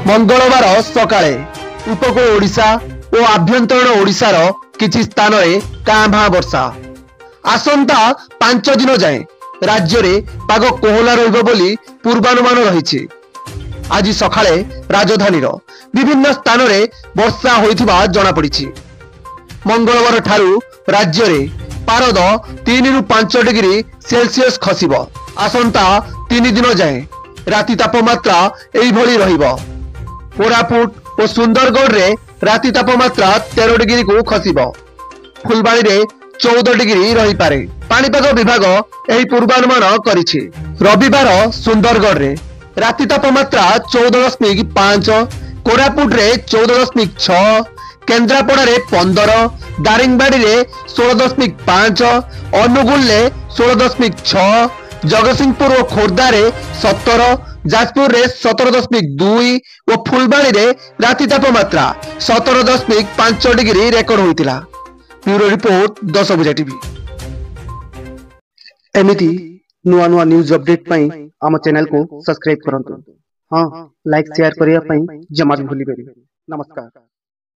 मंगलवार सकाळे उपकूल ओडिशा और आभ्यंतरण ओडिशार किछि स्थान रे कां भां वर्षा। आसंता 5 दिन जाए राज्य रे पाग कोहला रहिबो बोली पूर्वानुमान रहिछि। आज सकाळे राजधानी विभिन्न स्थान रे वर्षा होइथिबा जणा पड़िछि। मंगलवार ठारू राज्य रे पारद 3 रु 5 डिग्री सेल्सियस खसिबो। आसंता 3 दिन जाए राति तापमात्रा एई भली रहिबो। कोरापुट और सुंदरगढ़ रे राति तापमात्रा 13 डिग्री को खसिबो। फुलबाणी रे 14 डिग्री रही पारे। पाणीपाग विभाग एही पूर्वानुमान करिछि। रविवार सुंदरगढ़ रे राति तापमात्रा 14.5, कोरापुट रे 14.6, केन्द्रापड़ा रे 15, दारिंगबाड़ी रे 16.5, अनुगुल रे 16.6, जगतसिंहपुर और खोर्धा रे 17, जाजपुर रे 17.2 और फुलबाणी रे राति तापमात्रा 17.5 डिग्री रेकर्ड होइतिला। ब्यूरो रिपोर्ट 10 भुजा टीवी। एमिति नुआ नुआ न्यूज अपडेट पई आम चैनल को सब्सक्राइब करंतु। हां लाइक शेयर करिया पई जमा भी भूली बेरी। नमस्कार।